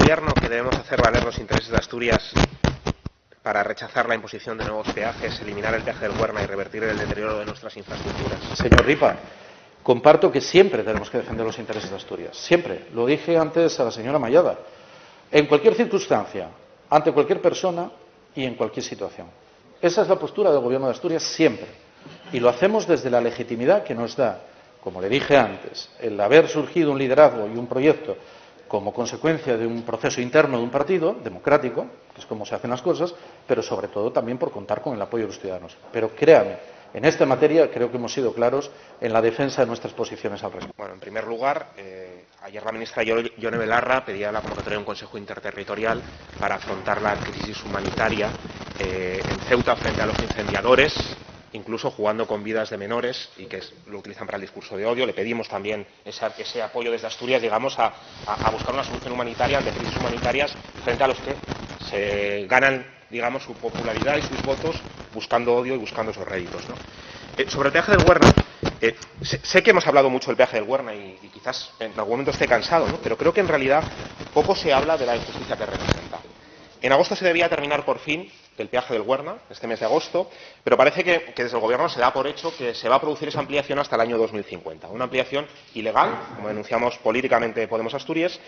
Gobierno que debemos hacer valer los intereses de Asturias para rechazar la imposición de nuevos peajes, eliminar el peaje del Huerna y revertir el deterioro de nuestras infraestructuras? Señor Ripa, comparto que siempre tenemos que defender los intereses de Asturias. Siempre. Lo dije antes a la señora Mallada. En cualquier circunstancia, ante cualquier persona y en cualquier situación. Esa es la postura del Gobierno de Asturias siempre. Y lo hacemos desde la legitimidad que nos da, como le dije antes, el haber surgido un liderazgo y un proyecto como consecuencia de un proceso interno de un partido democrático, que es como se hacen las cosas, pero sobre todo también por contar con el apoyo de los ciudadanos. Pero créame, en esta materia creo que hemos sido claros en la defensa de nuestras posiciones al respecto. Bueno, en primer lugar, ayer la ministra Yone Belarra pedía la convocatoria de un Consejo Interterritorial para afrontar la crisis humanitaria en Ceuta frente a los incendiadores, incluso jugando con vidas de menores, y que lo utilizan para el discurso de odio. Le pedimos también ese apoyo desde Asturias, digamos, a buscar una solución humanitaria ante crisis humanitarias frente a los que se ganan, digamos, su popularidad y sus votos buscando odio y buscando esos réditos, ¿no? Sobre el peaje del Huerna, sé que hemos hablado mucho del peaje del Huerna y quizás en algún momento esté cansado, ¿no? Pero creo que en realidad poco se habla de la injusticia que representa. En agosto se debía terminar por fin el peaje del Huerna, este mes de agosto, pero parece que desde el Gobierno se da por hecho que se va a producir esa ampliación hasta el año 2050. Una ampliación ilegal, como denunciamos políticamente Podemos Asturias,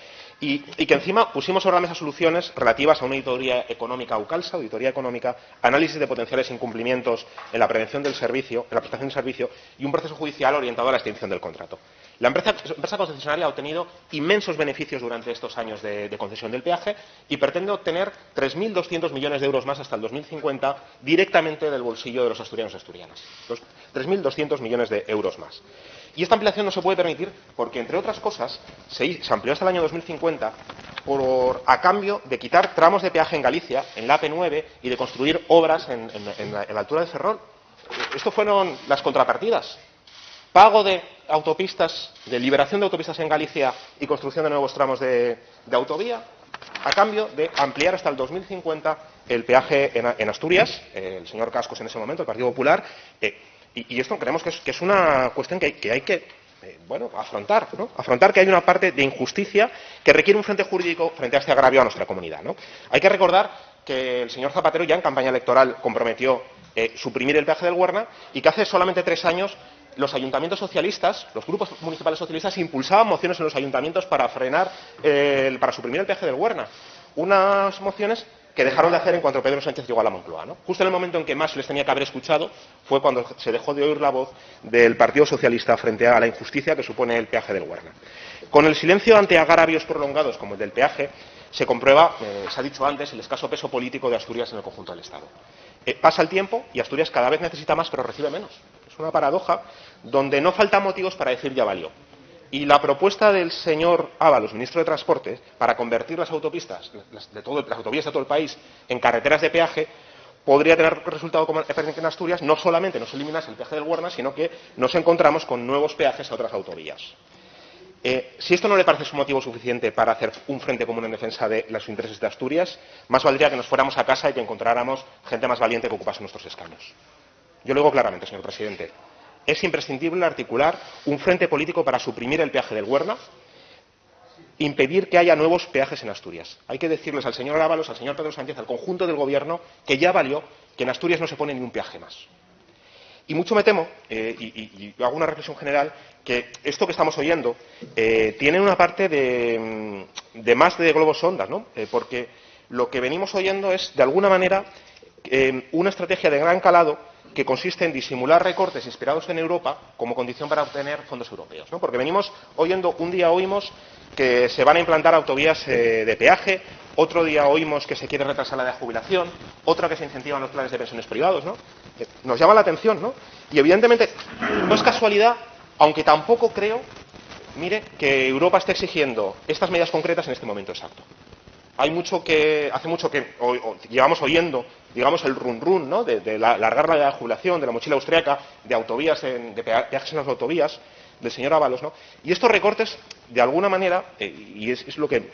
y que encima pusimos sobre la mesa soluciones relativas a una auditoría económica UCALSA, auditoría económica, análisis de potenciales incumplimientos en la prevención del servicio, en la prestación del servicio, y un proceso judicial orientado a la extinción del contrato. La empresa concesionaria ha obtenido inmensos beneficios durante estos años de concesión del peaje y pretende obtener 3.200 millones de euros más hasta el 2050 directamente del bolsillo de los asturianos y asturianas. 3.200 millones de euros más. Y esta ampliación no se puede permitir porque, entre otras cosas, se amplió hasta el año 2050 a cambio de quitar tramos de peaje en Galicia, en la AP9, y de construir obras en la altura de Ferrol. Esto fueron las contrapartidas. Pago de autopistas, de liberación de autopistas en Galicia y construcción de nuevos tramos de autovía, a cambio de ampliar hasta el 2050 el peaje en Asturias. El señor Cascos en ese momento, el Partido Popular, y esto creemos que es una cuestión que hay que afrontar, ¿no? Afrontar que hay una parte de injusticia que requiere un frente jurídico frente a este agravio a nuestra comunidad, ¿no? Hay que recordar que el señor Zapatero ya en campaña electoral comprometió suprimir el peaje del Huerna y que hace solamente 3 años los ayuntamientos socialistas, los grupos municipales socialistas, impulsaban mociones en los ayuntamientos para para suprimir el peaje del Huerna. Unas mociones que dejaron de hacer en cuanto Pedro Sánchez llegó a la Moncloa, ¿no? Justo en el momento en que más les tenía que haber escuchado fue cuando se dejó de oír la voz del Partido Socialista frente a la injusticia que supone el peaje del Huerna. Con el silencio ante agravios prolongados como el del peaje se comprueba, se ha dicho antes, el escaso peso político de Asturias en el conjunto del Estado. Pasa el tiempo y Asturias cada vez necesita más pero recibe menos. Es una paradoja donde no faltan motivos para decir ya valió. Y la propuesta del señor Ábalos, ministro de Transportes, para convertir las autopistas, las autovías de todo el país, en carreteras de peaje, podría tener resultado como en Asturias. No solamente nos eliminase el peaje del Huerna, sino que nos encontramos con nuevos peajes a otras autovías. Si esto no le parece un motivo suficiente para hacer un frente común en defensa de los intereses de Asturias, más valdría que nos fuéramos a casa y que encontráramos gente más valiente que ocupase nuestros escaños. Yo lo digo claramente, señor presidente. Es imprescindible articular un frente político para suprimir el peaje del Huerna, impedir que haya nuevos peajes en Asturias. Hay que decirles al señor Ábalos, al señor Pedro Sánchez, al conjunto del Gobierno, que ya valió, que en Asturias no se pone ni un peaje más. Y mucho me temo, y hago una reflexión general, que esto que estamos oyendo tiene una parte de más de globos sondas, ¿no? Porque lo que venimos oyendo es, de alguna manera, una estrategia de gran calado que consiste en disimular recortes inspirados en Europa como condición para obtener fondos europeos, ¿no? Porque venimos oyendo, un día oímos que se van a implantar autovías de peaje, otro día oímos que se quiere retrasar la edad de jubilación, otro que se incentivan los planes de pensiones privados, ¿no? Nos llama la atención, ¿no? Y evidentemente no es casualidad, aunque tampoco creo, mire, que Europa esté exigiendo estas medidas concretas en este momento exacto. Hace mucho que llevamos oyendo, digamos, el run, ¿no? de alargar la edad de jubilación, de la mochila austríaca, de autovías, de peajes en las autovías, del señor Ábalos, ¿no? Y estos recortes, de alguna manera, y es lo que,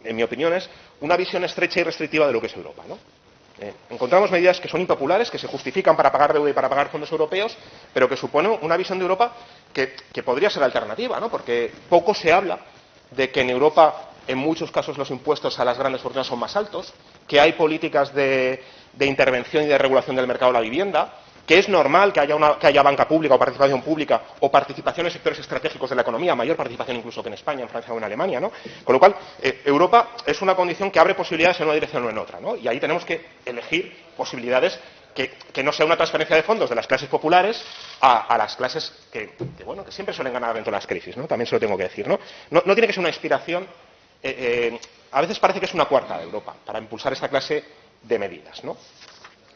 en mi opinión, es una visión estrecha y restrictiva de lo que es Europa, ¿no? Encontramos medidas que son impopulares, que se justifican para pagar deuda y para pagar fondos europeos, pero que suponen una visión de Europa que podría ser alternativa, ¿no? Porque poco se habla de que en Europa en muchos casos los impuestos a las grandes fortunas son más altos, que hay políticas de intervención y de regulación del mercado de la vivienda, que es normal que haya banca pública o participación en sectores estratégicos de la economía, mayor participación incluso que en España, en Francia o en Alemania, ¿no? Con lo cual, Europa es una condición que abre posibilidades en una dirección o en otra, ¿no? Y ahí tenemos que elegir posibilidades que no sea una transferencia de fondos de las clases populares a las clases que siempre suelen ganar dentro de las crisis, ¿no? También se lo tengo que decir, ¿no? No tiene que ser una inspiración, a veces parece que es una coartada de Europa para impulsar esta clase de medidas, ¿no?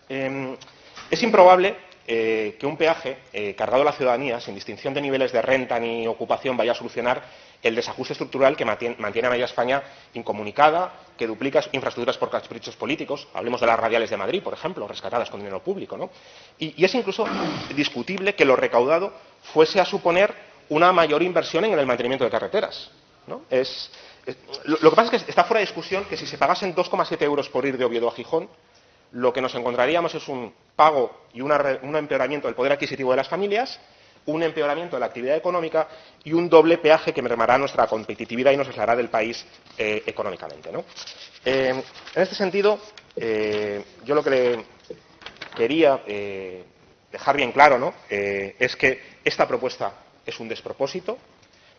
Es improbable que un peaje cargado a la ciudadanía, sin distinción de niveles de renta ni ocupación, vaya a solucionar el desajuste estructural que mantiene a media España incomunicada, que duplica infraestructuras por caprichos políticos. Hablemos de las radiales de Madrid, por ejemplo, rescatadas con dinero público, ¿no? Y es incluso discutible que lo recaudado fuese a suponer una mayor inversión en el mantenimiento de carreteras, ¿no? Lo que pasa es que está fuera de discusión que si se pagasen 2,7 euros por ir de Oviedo a Gijón, lo que nos encontraríamos es un pago y un empeoramiento del poder adquisitivo de las familias, un empeoramiento de la actividad económica y un doble peaje que mermará nuestra competitividad y nos aislará del país económicamente, ¿no? En este sentido, yo lo que le quería dejar bien claro, ¿no? Es que esta propuesta es un despropósito,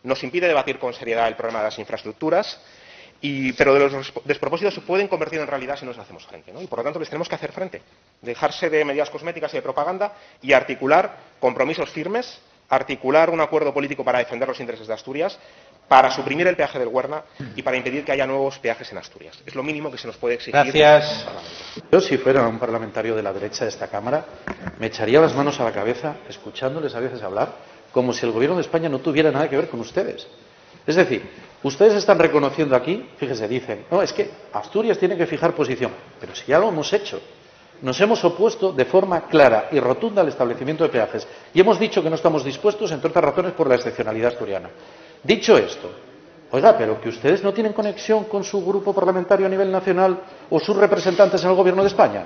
nos impide debatir con seriedad el problema de las infraestructuras, pero de los despropósitos se pueden convertir en realidad si nos hacemos frente, ¿no? Y por lo tanto les tenemos que hacer frente, dejarse de medidas cosméticas y de propaganda y articular compromisos firmes, articular un acuerdo político para defender los intereses de Asturias, para suprimir el peaje del Huerna y para impedir que haya nuevos peajes en Asturias. Es lo mínimo que se nos puede exigir. Gracias. Yo, si fuera un parlamentario de la derecha de esta Cámara, me echaría las manos a la cabeza escuchándoles a veces hablar como si el Gobierno de España no tuviera nada que ver con ustedes. Es decir, ustedes están reconociendo aquí, fíjese, dicen, no, es que Asturias tiene que fijar posición, pero si ya lo hemos hecho. Nos hemos opuesto de forma clara y rotunda al establecimiento de peajes y hemos dicho que no estamos dispuestos, entre otras razones, por la excepcionalidad asturiana. Dicho esto, oiga, pero que ustedes no tienen conexión con su grupo parlamentario a nivel nacional o sus representantes en el Gobierno de España,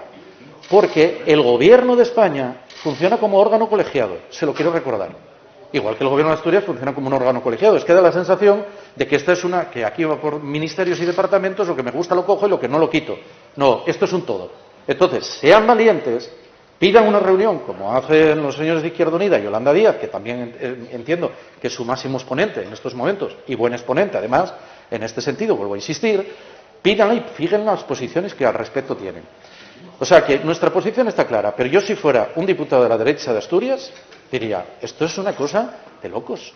porque el Gobierno de España funciona como órgano colegiado, se lo quiero recordar. Igual que el Gobierno de Asturias funciona como un órgano colegiado. Es que da la sensación de que esta es que aquí va por ministerios y departamentos, lo que me gusta lo cojo y lo que no lo quito. No, esto es un todo. Entonces, sean valientes, pidan una reunión, como hacen los señores de Izquierda Unida y Yolanda Díaz, que también entiendo que es su máximo exponente en estos momentos, y buen exponente además, en este sentido, vuelvo a insistir, pídanla y fijen las posiciones que al respecto tienen. O sea que nuestra posición está clara, pero yo si fuera un diputado de la derecha de Asturias, diría, esto es una cosa de locos.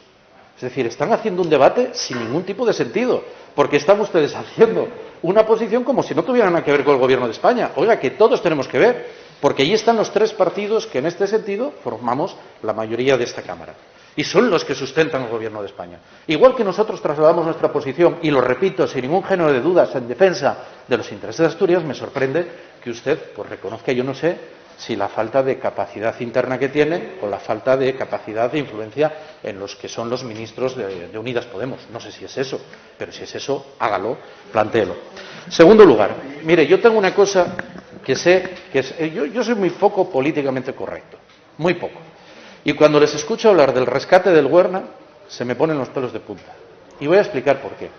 Es decir, están haciendo un debate sin ningún tipo de sentido, porque están ustedes haciendo una posición como si no tuvieran nada que ver con el Gobierno de España. Oiga, que todos tenemos que ver, porque ahí están los tres partidos que en este sentido formamos la mayoría de esta Cámara. Y son los que sustentan el Gobierno de España. Igual que nosotros trasladamos nuestra posición, y lo repito sin ningún género de dudas, en defensa de los intereses de Asturias, me sorprende que usted pues reconozca, yo no sé, si la falta de capacidad interna que tiene o la falta de capacidad de influencia en los que son los ministros de Unidas Podemos. No sé si es eso, pero si es eso, hágalo, plantéelo. Segundo lugar, mire, yo tengo una cosa que sé, yo soy muy poco políticamente correcto, muy poco. Y cuando les escucho hablar del rescate del Huerna, se me ponen los pelos de punta. Y voy a explicar por qué.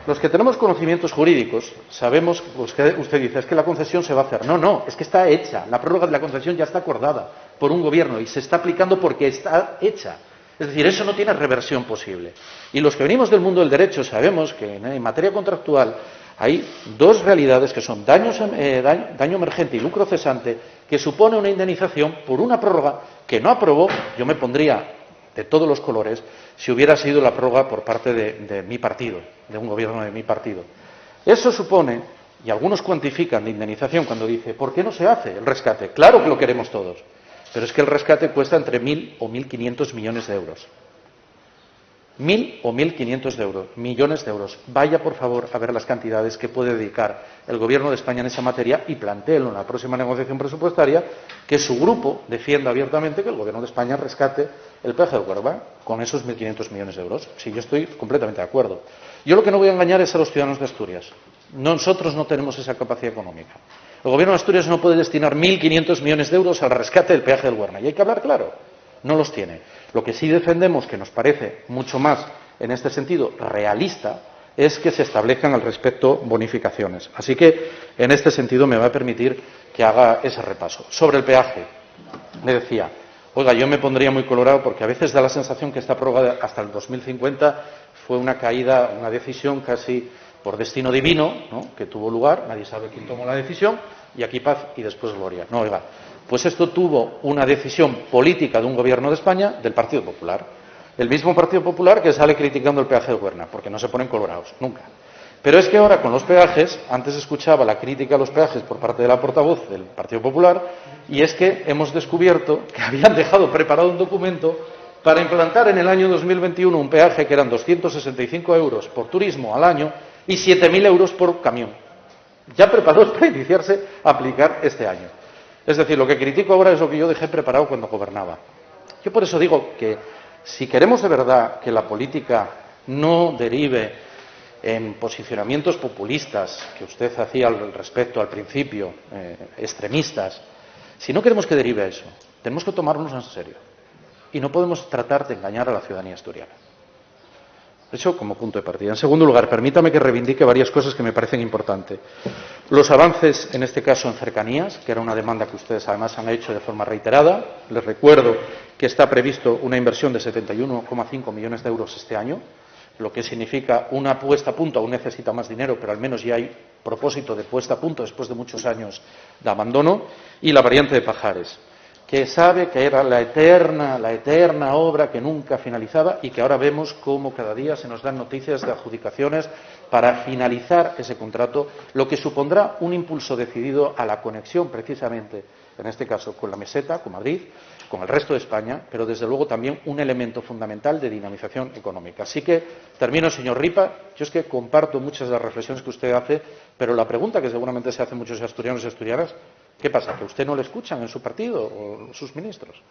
Los que tenemos conocimientos jurídicos sabemos, usted dice, es que la concesión se va a hacer. No, es que está hecha. La prórroga de la concesión ya está acordada por un gobierno y se está aplicando porque está hecha. Es decir, eso no tiene reversión posible. Y los que venimos del mundo del derecho sabemos que en materia contractual hay dos realidades que son daño emergente y lucro cesante, que supone una indemnización por una prórroga que no aprobó, yo me pondría de todos los colores, si hubiera sido la prórroga por parte de mi partido, de un gobierno de mi partido. Eso supone, y algunos cuantifican de indemnización cuando dice, ¿por qué no se hace el rescate? Claro que lo queremos todos, pero es que el rescate cuesta entre 1.000 o 1.500 millones de euros. 1.000 o 1.500 millones de euros. Vaya, por favor, a ver las cantidades que puede dedicar el Gobierno de España en esa materia y plantéelo en la próxima negociación presupuestaria, que su grupo defienda abiertamente que el Gobierno de España rescate el peaje del Huerva con esos 1.500 millones de euros. Sí, yo estoy completamente de acuerdo. Yo lo que no voy a engañar es a los ciudadanos de Asturias. Nosotros no tenemos esa capacidad económica. El Gobierno de Asturias no puede destinar 1.500 millones de euros al rescate del peaje del Huerva. Y hay que hablar claro. No los tiene. Lo que sí defendemos, que nos parece mucho más, en este sentido, realista, es que se establezcan al respecto bonificaciones. Así que, en este sentido, me va a permitir que haga ese repaso. Sobre el peaje, me decía, oiga, yo me pondría muy colorado porque a veces da la sensación que esta prórroga hasta el 2050 fue una caída, una decisión casi por destino divino, ¿no?, que tuvo lugar, nadie sabe quién tomó la decisión, y aquí paz y después gloria. No, oiga, pues esto tuvo una decisión política de un gobierno de España, del Partido Popular. El mismo Partido Popular que sale criticando el peaje de Huerna, porque no se ponen colorados, nunca. Pero es que ahora con los peajes, antes escuchaba la crítica a los peajes por parte de la portavoz del Partido Popular, y es que hemos descubierto que habían dejado preparado un documento para implantar en el año 2021 un peaje que eran 265 euros por turismo al año y 7.000 euros por camión. Ya preparados para iniciarse a aplicar este año. Es decir, lo que critico ahora es lo que yo dejé preparado cuando gobernaba. Yo por eso digo que si queremos de verdad que la política no derive en posicionamientos populistas, que usted hacía al respecto al principio, extremistas, si no queremos que derive a eso, tenemos que tomárnoslo en serio. Y no podemos tratar de engañar a la ciudadanía asturiana. Eso como punto de partida. En segundo lugar, permítame que reivindique varias cosas que me parecen importantes. Los avances, en este caso en cercanías, que era una demanda que ustedes además han hecho de forma reiterada. Les recuerdo que está previsto una inversión de 71,5 millones de euros este año, lo que significa una puesta a punto. Aún necesita más dinero, pero al menos ya hay propósito de puesta a punto después de muchos años de abandono. Y la variante de Pajares, que sabe que era la eterna obra que nunca finalizaba y que ahora vemos cómo cada día se nos dan noticias de adjudicaciones para finalizar ese contrato, lo que supondrá un impulso decidido a la conexión precisamente, en este caso, con la meseta, con Madrid, con el resto de España, pero desde luego también un elemento fundamental de dinamización económica. Así que termino, señor Ripa. Yo es que comparto muchas de las reflexiones que usted hace, pero la pregunta que seguramente se hacen muchos asturianos y asturianas, ¿qué pasa? ¿Que a usted no le escuchan en su partido o sus ministros?